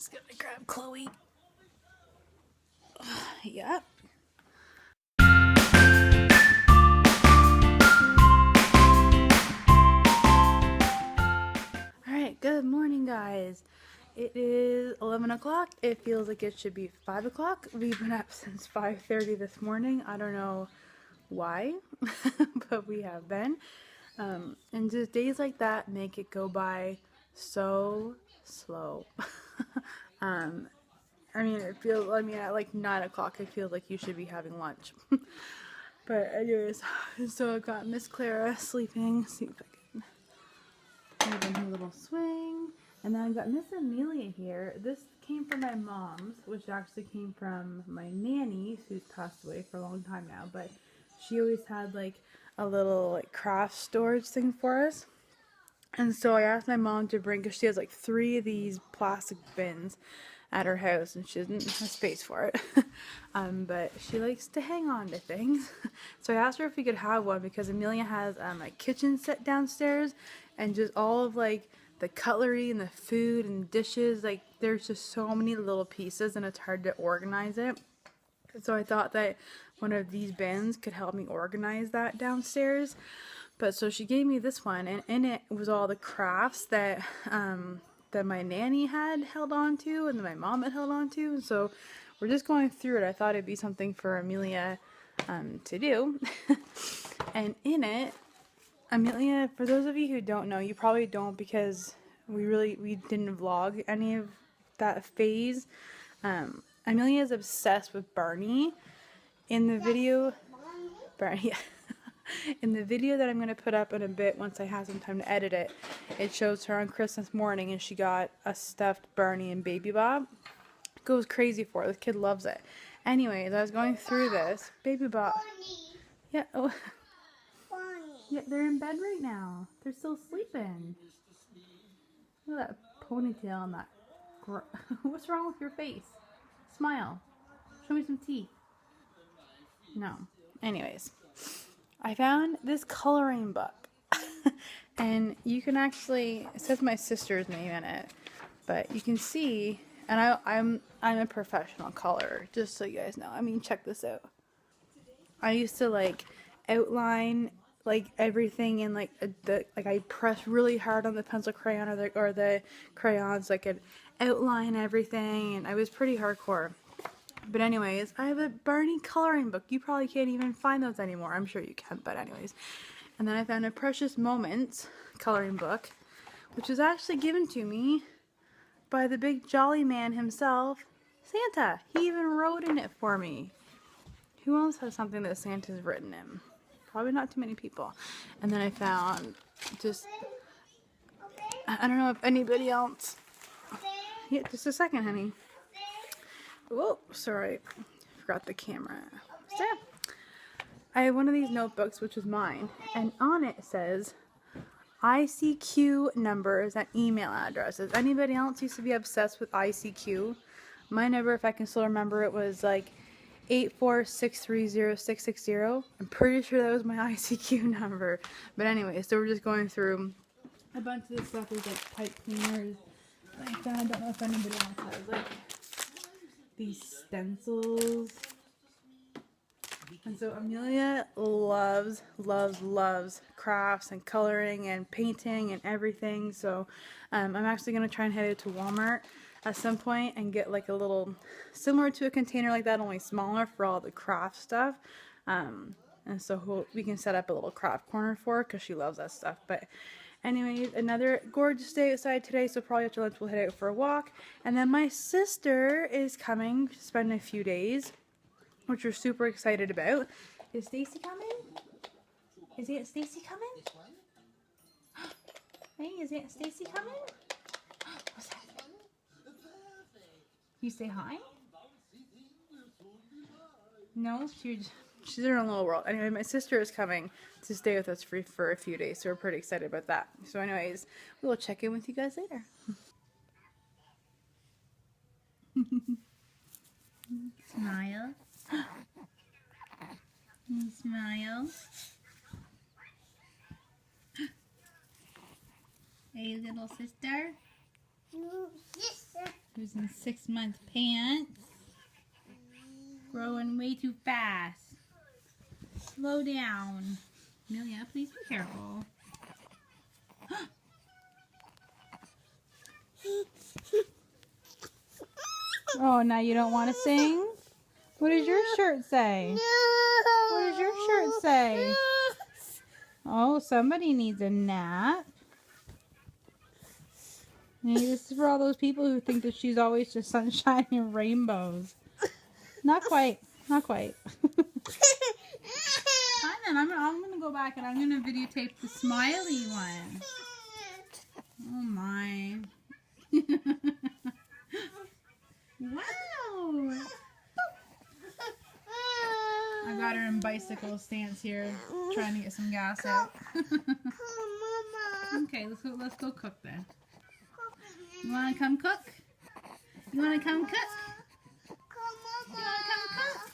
just gonna grab Chloe. Yep. Alright, good morning guys. It is 11 o'clock. It feels like it should be 5 o'clock. We've been up since 5:30 this morning. I don't know why, but we have been. And just days like that make it go by so slow. I mean, at like 9 o'clock, it feels like you should be having lunch. But anyways, so I got Miss Clara sleeping. See if I can give her a little swing. And then I got Miss Amelia here. This came from my mom's, which actually came from my nanny, who's passed away for a long time now. But she always had like a little like craft storage thing for us. And so I asked my mom to bring, because she has like 3 of these plastic bins at her house and she doesn't have space for it. But she likes to hang on to things. So I asked her if we could have one, because Amelia has a kitchen set downstairs, and just all of like the cutlery and the food and dishes, like there's just so many little pieces and it's hard to organize it. So I thought that one of these bins could help me organize that downstairs. But so she gave me this one, and in it was all the crafts that that my nanny had held on to and that my mom had held on to. And so we're just going through it. I thought it'd be something for Amelia to do. And in it, Amelia, for those of you who don't know, you probably don't, because we didn't vlog any of that phase. Amelia is obsessed with Barney. In the video, Barney. In the video that I'm going to put up in a bit, once I have some time to edit it, it shows her on Christmas morning and she got a stuffed Barney and Baby Bob. Goes crazy for it. The kid loves it. Anyways, I was going through this. Baby Bob. Yeah. Oh. Yeah, they're in bed right now. They're still sleeping. Look at that ponytail and that. What's wrong with your face? Smile. Show me some teeth. No. Anyways. I found this coloring book, and you can actually, it says my sister's name in it, but you can see, and I'm a professional colorer, just so you guys know. I mean, check this out. I used to like outline like everything in like I press really hard on the pencil crayon or the crayons, so I could outline everything, and I was pretty hardcore. But anyways, I have a Barney coloring book. You probably can't even find those anymore. I'm sure you can, but anyways. And then I found a Precious Moments coloring book, which was actually given to me by the big jolly man himself, Santa. He even wrote in it for me. Who else has something that Santa's written in? Probably not too many people. And then I found just, I don't know if anybody else. Yeah, just a second, honey. Whoa, sorry, forgot the camera. So, I have one of these notebooks, which is mine, and on it says ICQ numbers and email addresses. Anybody else used to be obsessed with ICQ? My number, if I can still remember it, was like 846306660. I'm pretty sure that was my ICQ number. But anyway, so we're just going through a bunch of this stuff. There's like pipe cleaners like that. I don't know if anybody else has like these stencils. And so Amelia loves crafts and coloring and painting and everything. So I'm actually going to try and head out to Walmart at some point and get like a little, similar to a container like that, only smaller, for all the craft stuff. And so we can set up a little craft corner for her, because she loves that stuff. But anyways, another gorgeous day outside today, so probably after lunch we'll head out for a walk. And then my sister is coming to spend a few days, which we're super excited about. Is Stacy coming? Is Aunt Stacy coming? Hey, is Aunt Stacy coming? What's that? You say hi? No? She's in her own little world. Anyway, my sister is coming to stay with us for a few days, so we're pretty excited about that. So anyways, we will check in with you guys later. Smile. You smile. Hey, little sister. Sister. Who's using 6-month pants. Growing way too fast. Slow down. Amelia, please be careful. Oh, now you don't want to sing? What does your shirt say? What does your shirt say? Oh, somebody needs a nap. Hey, this is for all those people who think that she's always just sunshine and rainbows. Not quite. Not quite. Fine then, I'm gonna go back and I'm gonna videotape the smiley one. Oh my. Wow. I got her in bicycle stance here, trying to get some gas out. Okay, let's go cook then. You wanna come cook? You wanna come cook? You wanna come cook?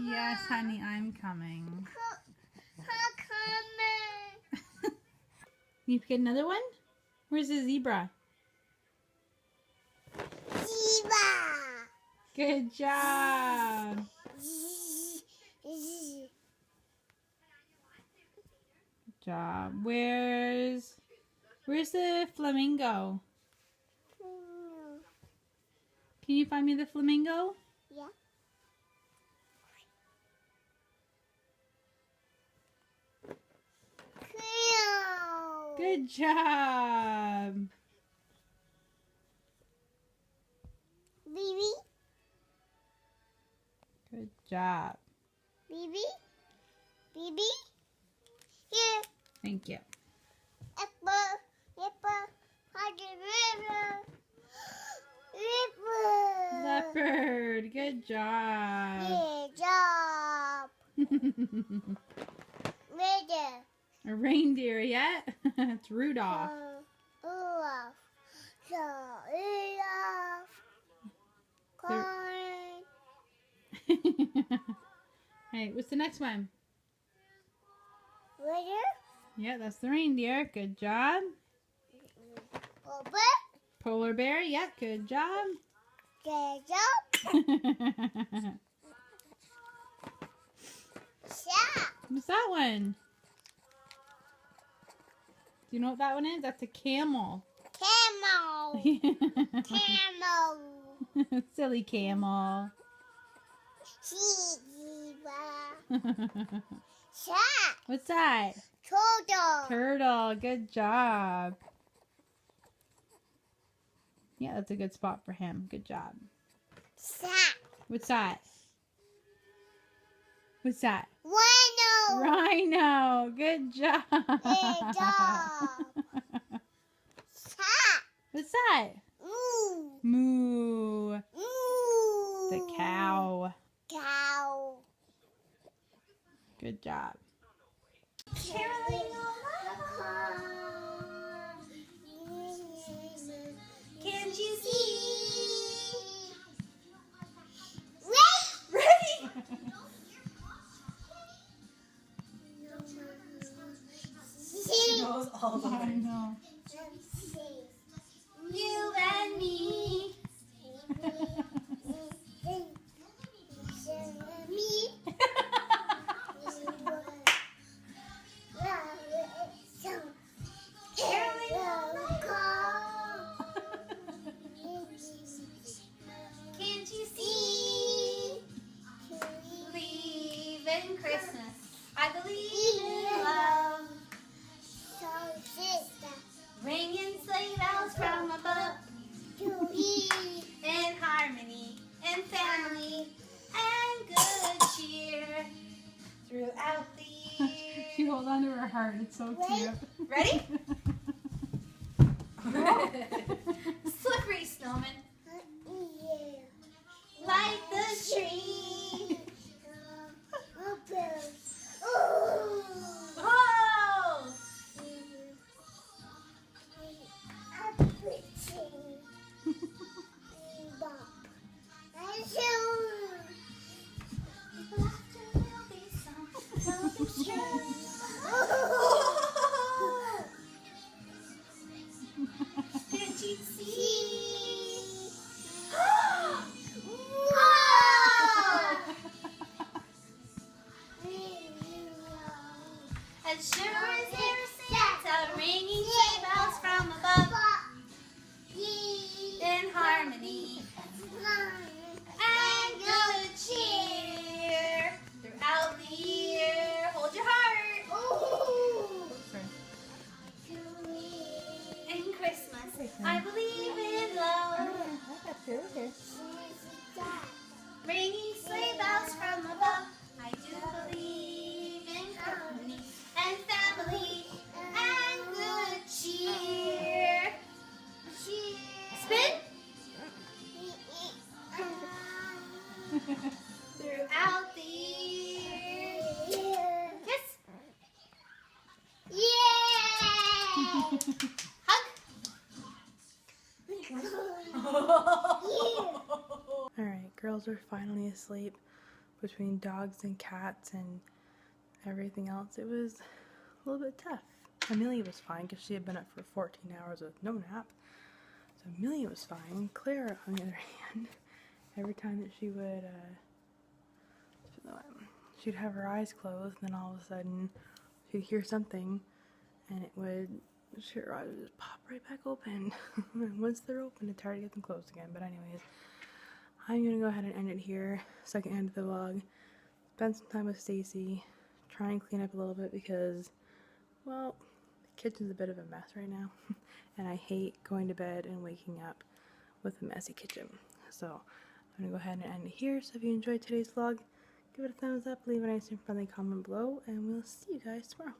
Yes, honey, I'm coming. You get another one? Where's the zebra? Zebra. Good job. Good job. Where's the flamingo? Can you find me the flamingo? Yeah. Good job. Baby. Good job. Baby. Baby. Here. Thank you. Apple. Apple. River. River. Leopard. Good job. Good job. River. A reindeer yet? It's Rudolph. Olaf. Olaf. Corn. Hey, what's the next one? River. Yeah, that's the reindeer. Good job. Over. Polar bear. Yeah, good job. Good job. Shop. What's that one? Do you know what that one is? That's a camel. Camel. Camel. Silly camel. Zebra. Shop. What's that? Turtle. Turtle. Good job. Yeah, that's a good spot for him. Good job. Shop. What's that? What's that? Rhino. Rhino. Good job. Good job. Shop. What's that? Moo. Moo. Moo. The cow. Cow. Good job. Caroling Can't you see? Ready? She knows all the I know. You and me. Can't you see? Believe in Christmas. I believe in love. So sister, ringing sleigh bells from above. To be in harmony and family and good cheer throughout the year. She holds on to her heart. It's so cute. Ready? Slippery snowman. Light the tree. Oh! Can't you see? I believe in love. I got you. Okay. Ringing sleigh bells from above. I do believe in company and family and good cheer. Spin throughout the year. Kiss. Yeah. Hug. Alright, girls are finally asleep. Between dogs and cats and everything else, it was a little bit tough. Amelia was fine because she had been up for 14 hours with no nap. So Amelia was fine. Clara, on the other hand, every time that she would, she'd have her eyes closed, and then all of a sudden she'd hear something, and her eyes would just pop right back open. And once they're open, it's hard to get them closed again. But anyways, I'm gonna go ahead and end it here. Second end of the vlog. Spend some time with Stacy. Try and clean up a little bit because, well, the kitchen's a bit of a mess right now. And I hate going to bed and waking up with a messy kitchen. So I'm gonna go ahead and end it here. So if you enjoyed today's vlog, give it a thumbs up, leave a nice and friendly comment below, and we'll see you guys tomorrow.